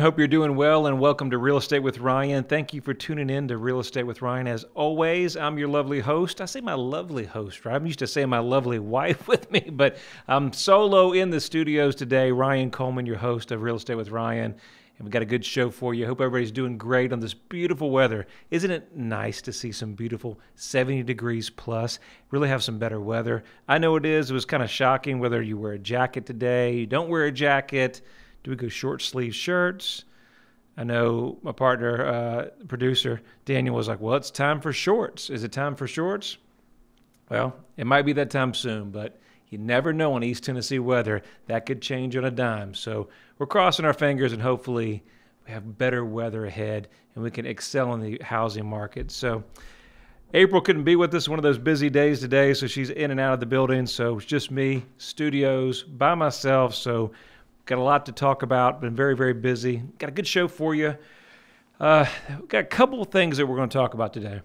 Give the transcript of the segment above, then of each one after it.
Hope you're doing well, and welcome to Real Estate with Ryan. Thank you for tuning in to Real Estate with Ryan. As always, I'm your lovely host. I say my lovely host, right? I'm used to saying my lovely wife with me, but I'm solo in the studios today. Ryan Coleman, your host of Real Estate with Ryan. And we've got a good show for you. Hope everybody's doing great on this beautiful weather. Isn't it nice to see some beautiful 70 degrees plus? Really have some better weather. I know it is. It was kind of shocking whether you wear a jacket today, you don't wear a jacket. Do we go short sleeve shirts? I know my partner, producer, Daniel, was like, well, it's time for shorts. Is it time for shorts? Well, it might be that time soon, but you never know in East Tennessee weather. That could change on a dime. So we're crossing our fingers, and hopefully we have better weather ahead and we can excel in the housing market. So April couldn't be with us, one of those busy days today, so she's in and out of the building. So it's just me, studios, by myself. So got a lot to talk about, been very, very busy. Got a good show for you. We've got a couple of things that we're going to talk about today.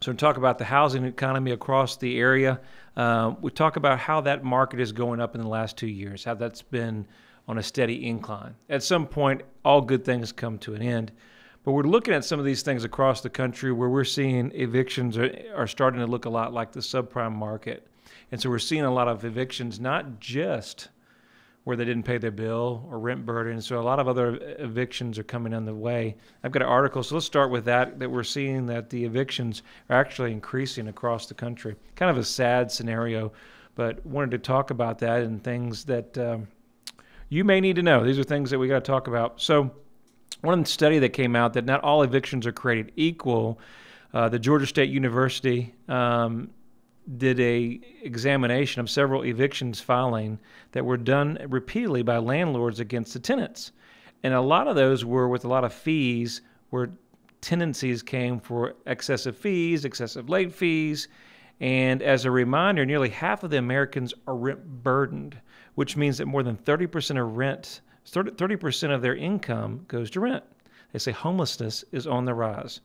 So we'll talk about the housing economy across the area. We talk about how that market is going up in the last 2 years, how that's been on a steady incline. At some point, all good things come to an end. But we're looking at some of these things across the country where we're seeing evictions are starting to look a lot like the subprime market. And so we're seeing a lot of evictions, not just where they didn't pay their bill or rent burden. So a lot of other evictions are coming on the way. I've got an article, so let's start with that we're seeing that the evictions are actually increasing across the country. Kind of a sad scenario, but wanted to talk about that and things that you may need to know. These are things that we got to talk about. So one study that came out that not all evictions are created equal. The Georgia State University did a examination of several evictions filing that were done repeatedly by landlords against the tenants. And a lot of those were with a lot of fees where tenancies came for excessive fees, excessive late fees. And as a reminder, nearly half of the Americans are rent burdened, which means that more than 30% of rent, 30% of their income goes to rent. They say homelessness is on the rise.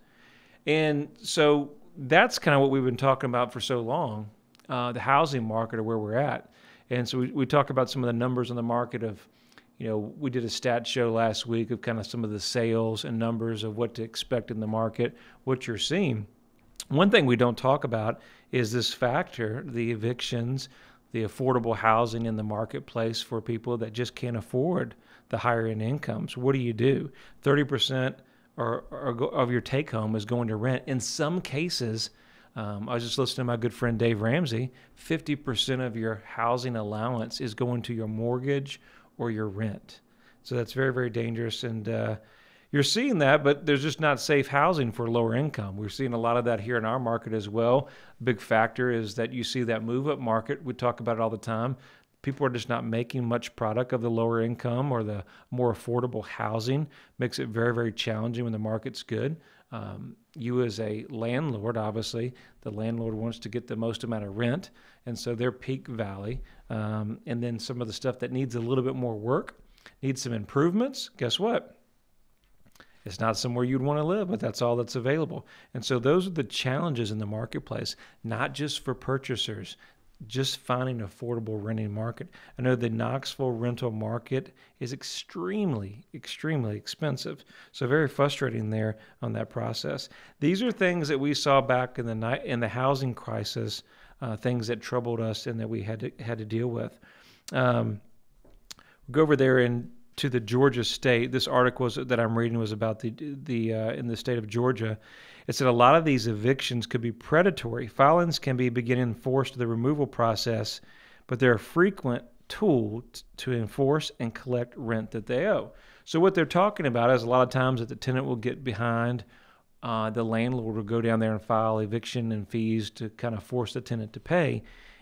And so that's kind of what we've been talking about for so long, the housing market or where we're at. And so we talk about some of the numbers on the market of, we did a stat show last week of kind of some of the sales and numbers of what to expect in the market, what you're seeing. One thing we don't talk about is this factor, the evictions, the affordable housing in the marketplace for people that just can't afford the higher end incomes. What do? 30% of your take home is going to rent. In some cases, I was just listening to my good friend Dave Ramsey, 50% of your housing allowance is going to your mortgage or your rent. So that's very, very dangerous. And you're seeing that, but there's just not safe housing for lower income. We're seeing a lot of that here in our market as well. A big factor is that you see that move-up market. We talk about it all the time. People are just not making much product of the lower income or the more affordable housing. Makes it very, very challenging when the market's good. You as a landlord, obviously, the landlord wants to get the most amount of rent, and so their peak valley. And then some of the stuff that needs a little bit more work, needs some improvements, guess what? It's not somewhere you'd want to live, but that's all that's available. And so those are the challenges in the marketplace, not just for purchasers, just finding an affordable renting market. I know the Knoxville rental market is extremely, extremely expensive. So very frustrating there on that process. These are things that we saw back in the housing crisis, things that troubled us and that we had to deal with. We'll go over there to the Georgia state. This article that I'm reading was about in the state of Georgia. It said a lot of these evictions could be predatory. Filings can be beginning enforced the removal process, but they're a frequent tool to enforce and collect rent that they owe. So what they're talking about is a lot of times that the tenant will get behind, the landlord will go down there and file eviction and fees to kind of force the tenant to pay,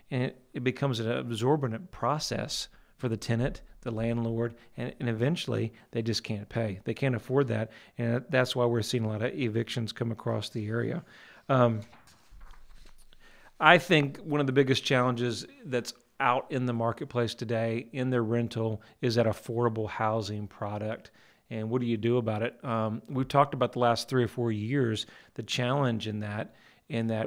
and it becomes an absorbent process for the tenant, the landlord, and eventually they just can't pay. They can't afford that, and that's why we're seeing a lot of evictions come across the area. I think one of the biggest challenges that's out in the marketplace today in the rental is that affordable housing product. And what do you do about it? We've talked about the last 3 or 4 years, the challenge in that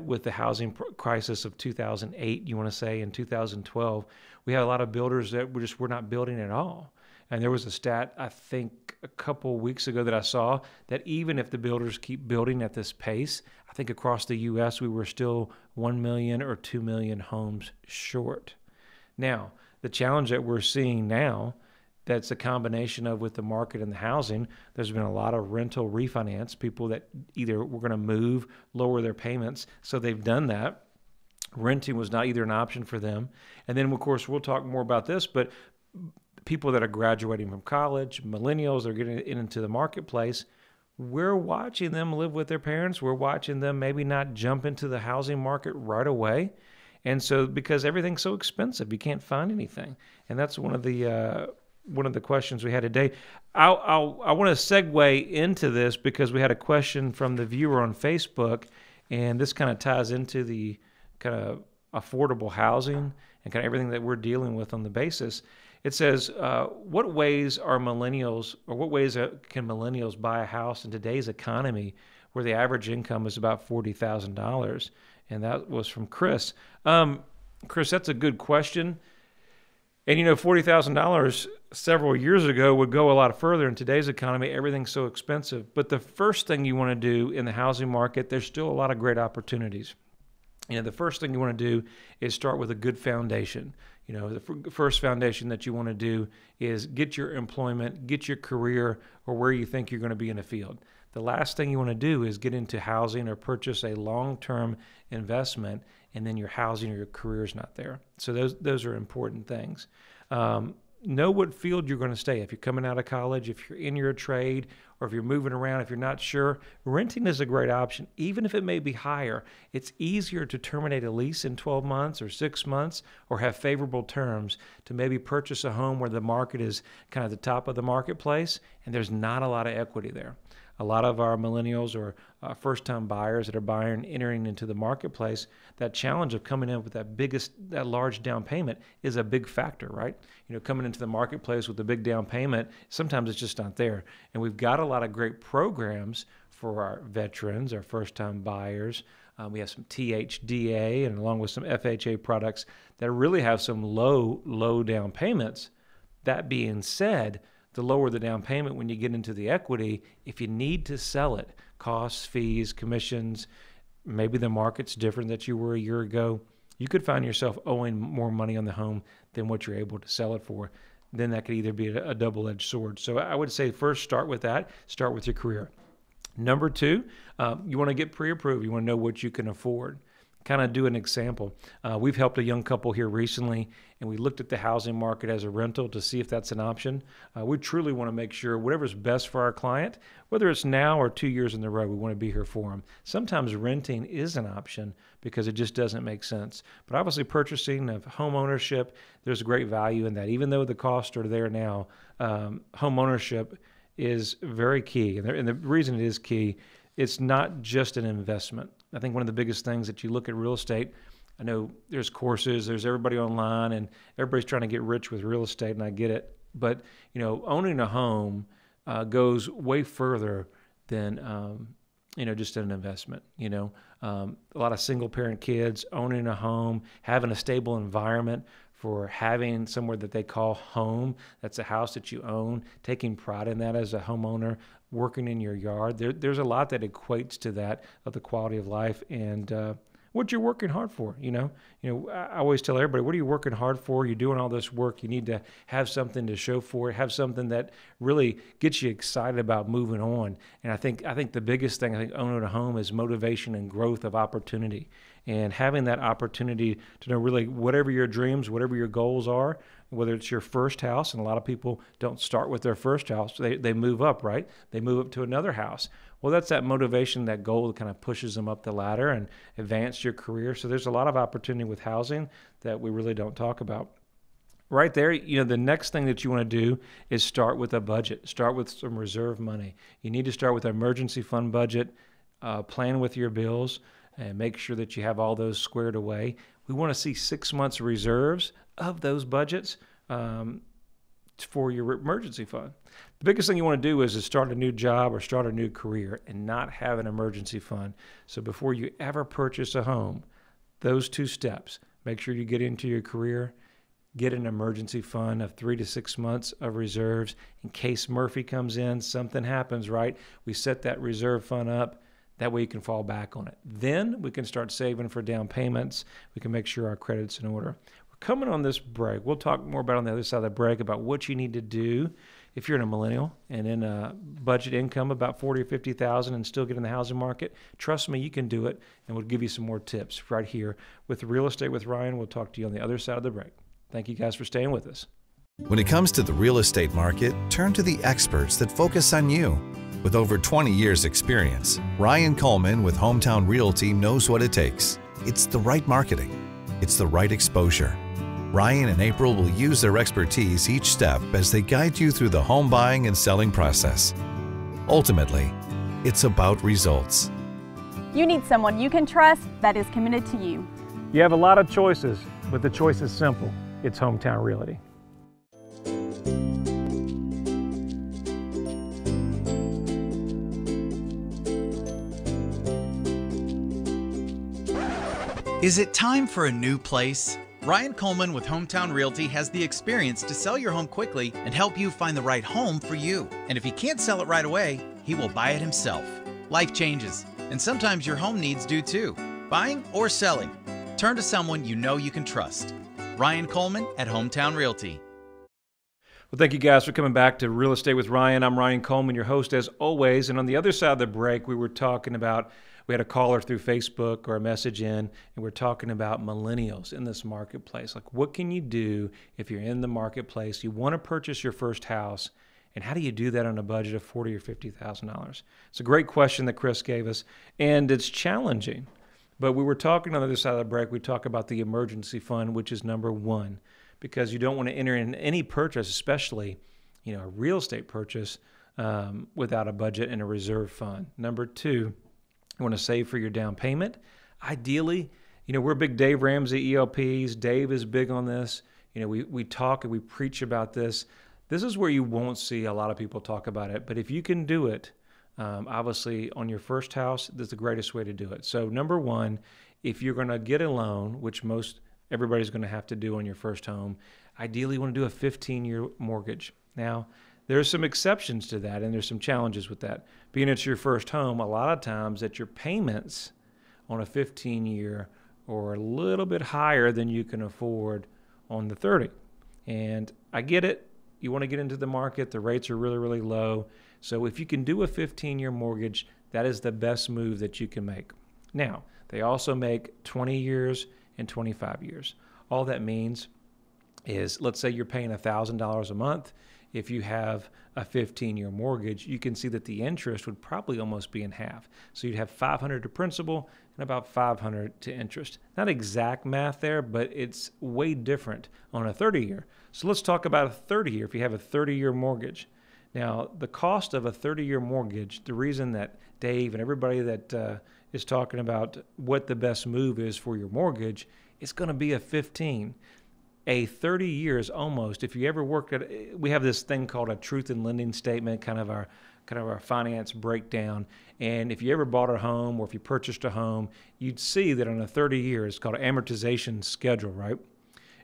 with the housing crisis of 2008, you want to say, in 2012, we had a lot of builders that were not building at all. And there was a stat, I think, a couple weeks ago that I saw that even if the builders keep building at this pace, I think across the U.S. we were still 1 million or 2 million homes short. Now, the challenge that we're seeing now, that's a combination of with the market and the housing, there's been a lot of rental refinance, people that either were going to move, lower their payments, so they've done that. Renting was not either an option for them. And then, of course, we'll talk more about this, but people that are graduating from college, millennials, are getting into the marketplace, we're watching them live with their parents. We're watching them maybe not jump into the housing market right away. And so because everything's so expensive, you can't find anything. And that's one of the questions we had today. I want to segue into this because we had a question from the viewer on Facebook, and this kind of ties into the kind of affordable housing and kind of everything that we're dealing with on the basis. It says, what ways can millennials buy a house in today's economy where the average income is about $40,000? And that was from Chris. Chris, that's a good question. And, $40,000 several years ago would go a lot further. In today's economy, everything's so expensive. But the first thing you want to do in the housing market, there's still a lot of great opportunities. The first thing you want to do is start with a good foundation. The first foundation that you want to do is get your employment, get your career, or where you think you're going to be in the field. The last thing you want to do is get into housing or purchase a long-term investment, and then your housing or your career is not there. So those are important things. Know what field you're going to stay. If you're coming out of college, if you're in your trade, or if you're moving around, if you're not sure, renting is a great option. Even if it may be higher, it's easier to terminate a lease in 12 months or 6 months or have favorable terms to maybe purchase a home where the market is kind of the top of the marketplace and there's not a lot of equity there. A lot of our millennials or first-time buyers that are entering into the marketplace, that challenge of coming in with that large down payment is a big factor, right? Coming into the marketplace with a big down payment, sometimes it's just not there. And we've got a lot of great programs for our veterans, our first-time buyers. We have some THDA and along with some FHA products that really have some low down payments. That being said, the lower the down payment when you get into the equity, if you need to sell it, costs, fees, commissions, maybe the market's different than you were a year ago, you could find yourself owing more money on the home than what you're able to sell it for. Then that could either be a double-edged sword. So I would say first start with that. Start with your career. Number two, you want to get pre-approved. You want to know what you can afford. Kind of do an example. We've helped a young couple here recently, and we looked at the housing market as a rental to see if that's an option. We truly want to make sure whatever's best for our client, whether it's now or 2 years in the road, we want to be here for them. Sometimes renting is an option because it just doesn't make sense. But obviously purchasing of home ownership, there's great value in that. Even though the costs are there now, home ownership is very key. And the reason it is key, it's not just an investment. I think one of the biggest things that you look at real estate, I know there's courses, there's everybody online, and everybody's trying to get rich with real estate, and I get it. But, owning a home goes way further than, just an investment. A lot of single-parent kids owning a home, having a stable environment for having somewhere that they call home. That's a house that you own, taking pride in that as a homeowner, working in your yard. There's a lot that equates to that of the quality of life and what you're working hard for. I always tell everybody, what are you working hard for? You're doing all this work. You need to have something to show for it. Have something that really gets you excited about moving on. And I think the biggest thing, owning a home is motivation and growth of opportunity. And having that opportunity to know really whatever your dreams, whatever your goals are, whether it's your first house, and a lot of people don't start with their first house, they move up, right? They move up to another house. Well, that's that motivation, that goal that kind of pushes them up the ladder and advance your career. So there's a lot of opportunity with housing that we really don't talk about. Right there, the next thing that you want to do is start with a budget. Start with some reserve money. You need to start with an emergency fund budget, plan with your bills, and make sure that you have all those squared away. We want to see 6 months reserves of those budgets for your emergency fund. The biggest thing you want to do is start a new job or start a new career and not have an emergency fund. So before you ever purchase a home, those 2 steps, make sure you get into your career, get an emergency fund of 3 to 6 months of reserves in case Murphy comes in, something happens, right? We set that reserve fund up. That way you can fall back on it. Then we can start saving for down payments. We can make sure our credit's in order. We're coming on this break. We'll talk more about on the other side of the break about what you need to do if you're in a millennial and in a budget income about 40 or 50,000 and still get in the housing market. Trust me, you can do it, and we'll give you some more tips right here with Real Estate with Ryan. We'll talk to you on the other side of the break. Thank you guys for staying with us. When it comes to the real estate market, turn to the experts that focus on you. With over 20 years experience, Ryan Coleman with Hometown Realty knows what it takes. It's the right marketing. It's the right exposure. Ryan and April will use their expertise each step as they guide you through the home buying and selling process. Ultimately, it's about results. You need someone you can trust that is committed to you. You have a lot of choices, but the choice is simple. It's Hometown Realty. Is it time for a new place? Ryan Coleman with Hometown Realty has the experience to sell your home quickly and help you find the right home for you. And if he can't sell it right away, he will buy it himself. Life changes, and sometimes your home needs do too. Buying or selling, turn to someone you know you can trust. Ryan Coleman at Hometown Realty. Well, thank you guys for coming back to Real Estate with Ryan. I'm Ryan Coleman, your host as always. And on the other side of the break, we were talking about, we had a caller through Facebook or a message in, and we're talking about millennials in this marketplace. Like, what can you do if you're in the marketplace, you want to purchase your first house, and how do you do that on a budget of $40,000 or $50,000? It's a great question that Chris gave us, and it's challenging. But we were talking on the other side of the break, we talk about the emergency fund, which is number one, because you don't want to enter in any purchase, especially, a real estate purchase, without a budget and a reserve fund. Number two, you want to save for your down payment. Ideally, we're big Dave Ramsey ELPs. Dave is big on this. We talk and we preach about this. This is where you won't see a lot of people talk about it. But if you can do it, obviously on your first house, that's the greatest way to do it. So number one, if you're going to get a loan, which everybody's going to have to do on your first home, ideally you want to do a 15-year mortgage. Now, there's some exceptions to that, and there's some challenges with that. Being it's your first home, a lot of times that your payments on a 15-year are a little bit higher than you can afford on the 30. And I get it. You want to get into the market. The rates are really, really low. So if you can do a 15-year mortgage, that is the best move that you can make. Now, they also make 20 years and 25 years. All that means is, let's say you're paying $1,000 a month. If you have a 15-year mortgage, you can see that the interest would probably almost be in half. So you'd have $500 to principal and about $500 to interest. Not exact math there, but it's way different on a 30-year. So let's talk about a 30-year. If you have a 30-year mortgage. Now, the cost of a 30-year mortgage, the reason that Dave and everybody that is talking about what the best move is for your mortgage, it's going to be a 15. A 30 years almost, if you ever worked we have this thing called a truth in lending statement, kind of our finance breakdown. And if you ever bought a home or if you purchased a home, you'd see that on a 30 years, it's called an amortization schedule, right?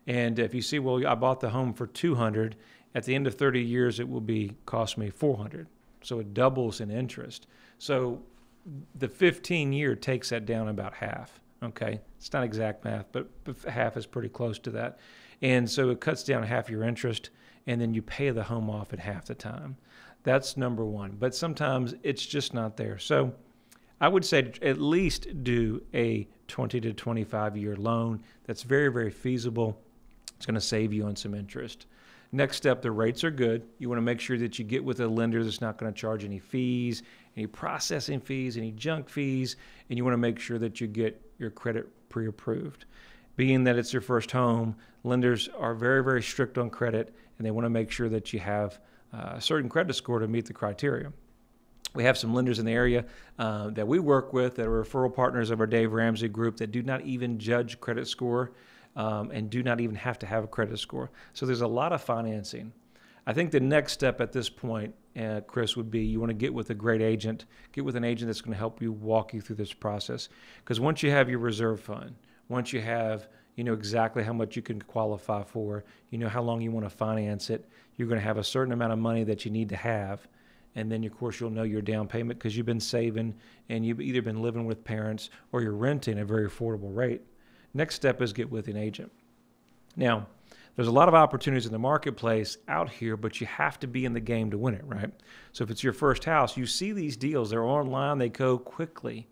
And if you see, well, I bought the home for $200, at the end of 30 years, it will cost me $400. So it doubles in interest. So the 15-year takes that down about half. Okay, it's not exact math, but half is pretty close to that. And so it cuts down half your interest, and then you pay the home off at half the time. That's number one. But sometimes it's just not there. So I would say at least do a 20 to 25-year loan. That's very, very feasible. It's going to save you on some interest. Next step, the rates are good. You want to make sure that you get with a lender that's not going to charge any fees, any processing fees, any junk fees, and you want to make sure that you get your credit pre-approved. Being that it's your first home, lenders are very, very strict on credit, and they want to make sure that you have a certain credit score to meet the criteria. We have some lenders in the area that we work with that are referral partners of our Dave Ramsey group that do not even judge credit score and do not even have to have a credit score. So there's a lot of financing. I think the next step at this point, Chris, would be you want to get with a great agent, get with an agent that's going to help you walk you through this process. Because once you have your reserve fund, once you have You know exactly how much you can qualify for. You know how long you want to finance it. You're going to have a certain amount of money that you need to have. And then, of course, you'll know your down payment because you've been saving and you've either been living with parents or you're renting at a very affordable rate. Next step is get with an agent. Now, there's a lot of opportunities in the marketplace out here, but you have to be in the game to win it, right? So if it's your first house, you see these deals. They're online. They go quickly.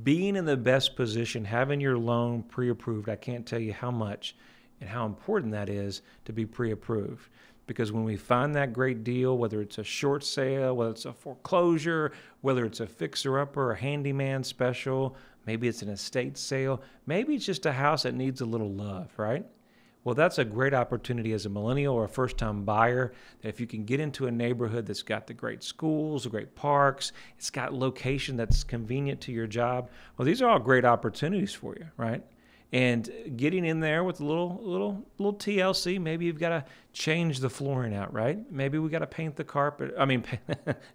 Being in the best position, having your loan pre-approved, I can't tell you how much and how important that is to be pre-approved. Because when we find that great deal, whether it's a short sale, whether it's a foreclosure, whether it's a fixer-upper, a handyman special, maybe it's an estate sale, maybe it's just a house that needs a little love, right? Well, that's a great opportunity as a millennial or a first-time buyer, that if you can get into a neighborhood that's got the great schools, the great parks, it's got location that's convenient to your job. Well, these are all great opportunities for you, right? And getting in there with a little TLC, maybe you've got to change the flooring out, right? Maybe we got to paint the carpet. I mean,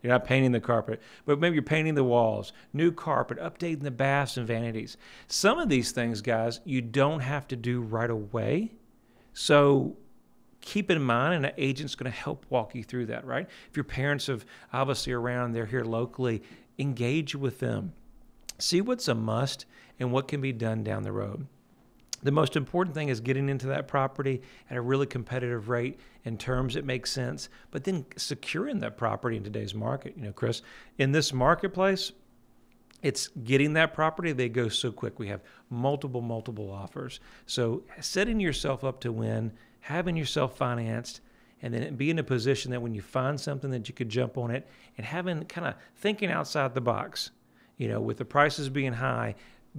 you're not painting the carpet, but maybe you're painting the walls, new carpet, updating the baths and vanities. Some of these things, guys, you don't have to do right away. So keep in mind, and an agent's going to help walk you through that, right? If your parents have obviously around, they're here locally, engage with them. See what's a must and what can be done down the road. The most important thing is getting into that property at a really competitive rate in terms that make sense, but then securing that property in today's market. You know, Chris, in this marketplace, it's getting that property. They go so quick. We have multiple offers. So setting yourself up to win, having yourself financed, and then be in a position that when you find something that you could jump on it, and having kind of thinking outside the box, you know, with the prices being high,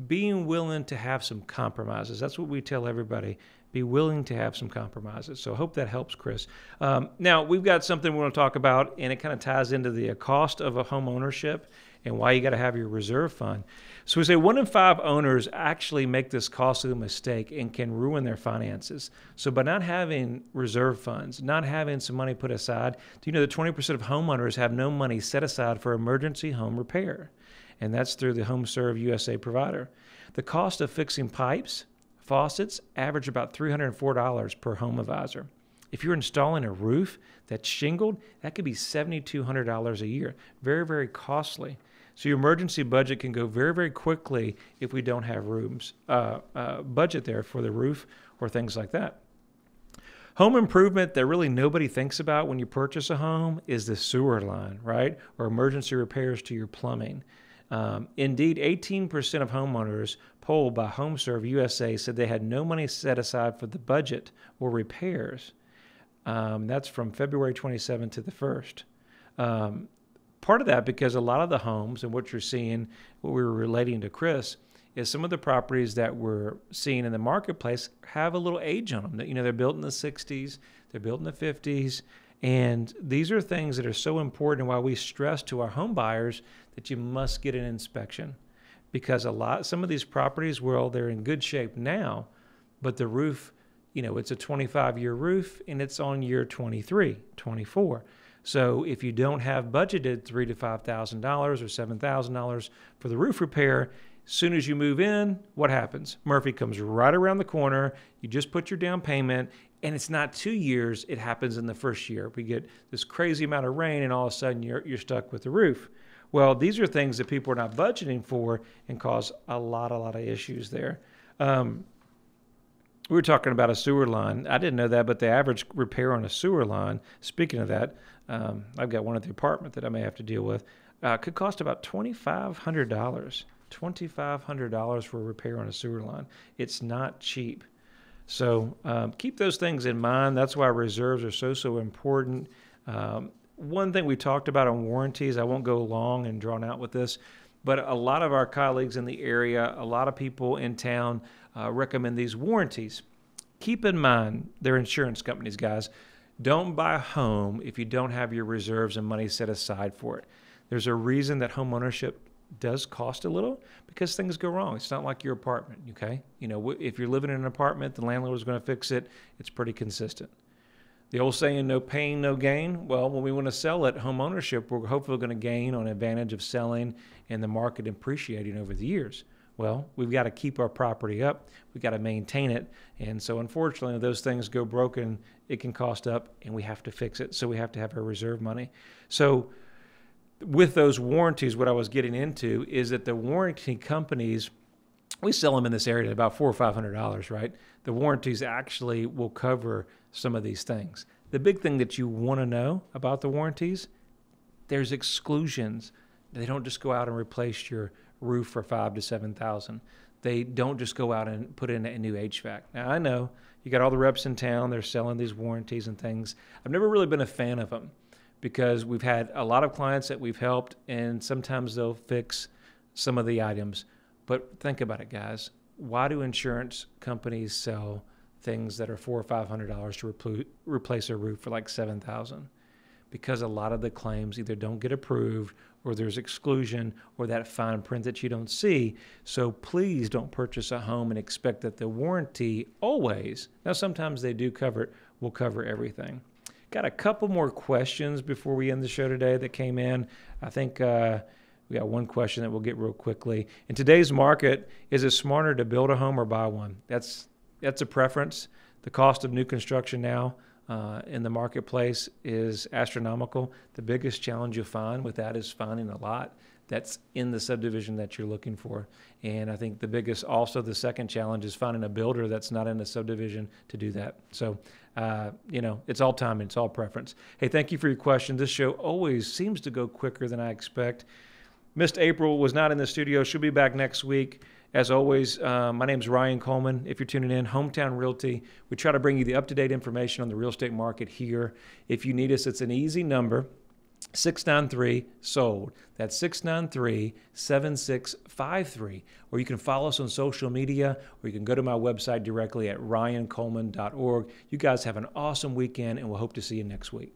being willing to have some compromises. That's what we tell everybody. Be willing to have some compromises. So I hope that helps, Chris. Now, we've got something we want to talk about, and it kind of ties into the cost of a home ownership and why you got to have your reserve fund. So we say 1 in 5 owners actually make this costly mistake and can ruin their finances. So by not having reserve funds, not having some money put aside, do you know that 20% of homeowners have no money set aside for emergency home repair? And that's through the HomeServe USA provider. The cost of fixing pipes, faucets, average about $304 per home advisor. If you're installing a roof that's shingled, that could be $7,200 a year. Very, very costly. So your emergency budget can go very, very quickly if we don't have budget there for the roof or things like that. Home improvement that really nobody thinks about when you purchase a home is the sewer line, right? Or emergency repairs to your plumbing. Indeed, 18% of homeowners polled by HomeServe USA said they had no money set aside for the budget or repairs. That's from February 27th to the 1st. Part of that because a lot of the homes and what you're seeing, what we were relating to Chris, is some of the properties that we're seeing in the marketplace have a little age on them. You know, they're built in the 60s, they're built in the 50s, and these are things that are so important, and why we stress to our home buyers that you must get an inspection, because some of these properties, well, they're in good shape now, but the roof, you know, it's a 25-year roof and it's on year 23, 24. So if you don't have budgeted $3,000 to $5,000 or $7,000 for the roof repair, as soon as you move in, what happens? Murphy comes right around the corner. You just put your down payment, and it's not 2 years. It happens in the first year. We get this crazy amount of rain, and all of a sudden you're stuck with the roof. Well, these are things that people are not budgeting for and cause a lot of issues there. We were talking about a sewer line. I didn't know that, but the average repair on a sewer line, speaking of that, I've got one at the apartment that I may have to deal with, could cost about $2,500. $2,500 for a repair on a sewer line. It's not cheap. So keep those things in mind. That's why reserves are so important. One thing we talked about on warranties, I won't go long and drawn out with this, but a lot of our colleagues in the area, a lot of people in town recommend these warranties. Keep in mind, they're insurance companies, guys. Don't buy a home if you don't have your reserves and money set aside for it. There's a reason that home ownership does cost a little, because things go wrong. It's not like your apartment, okay? You know, if you're living in an apartment, the landlord is going to fix it. It's pretty consistent. The old saying, no pain, no gain. Well, when we want to sell it, home ownership, we're hopefully going to gain on advantage of selling and the market appreciating over the years. Well, we've got to keep our property up. We've got to maintain it. And so unfortunately, if those things go broken, it can cost up and we have to fix it. So we have to have our reserve money. So with those warranties, what I was getting into is that the warranty companies, we sell them in this area at about $400 or $500, right? The warranties actually will cover some of these things. The big thing that you want to know about the warranties, there's exclusions. They don't just go out and replace your roof for $5,000 to $7,000. They don't just go out and put in a new HVAC. Now, I know you got all the reps in town. They're selling these warranties and things. I've never really been a fan of them because we've had a lot of clients that we've helped, and sometimes they'll fix some of the items. But think about it, guys. Why do insurance companies sell things that are $400 or $500 to replace a roof for like $7,000? Because a lot of the claims either don't get approved or there's exclusion or that fine print that you don't see. So please don't purchase a home and expect that the warranty always, now sometimes they do cover it, will cover everything. Got a couple more questions before we end the show today that came in. I think we got one question that we'll get real quickly. In today's market, is it smarter to build a home or buy one? That's a preference. The cost of new construction now in the marketplace is astronomical. The biggest challenge you'll find with that is finding a lot that's in the subdivision that you're looking for. And I think the second challenge is finding a builder that's not in the subdivision to do that. So, it's all timing, it's all preference. Hey, thank you for your question. This show always seems to go quicker than I expect. Missed April, was not in the studio. She'll be back next week. As always, my name's Ryan Coleman. If you're tuning in, Hometown Realty. We try to bring you the up-to-date information on the real estate market here. If you need us, it's an easy number, 693-SOLD. That's 693-7653. Or you can follow us on social media, or you can go to my website directly at ryancoleman.org. You guys have an awesome weekend, and we'll hope to see you next week.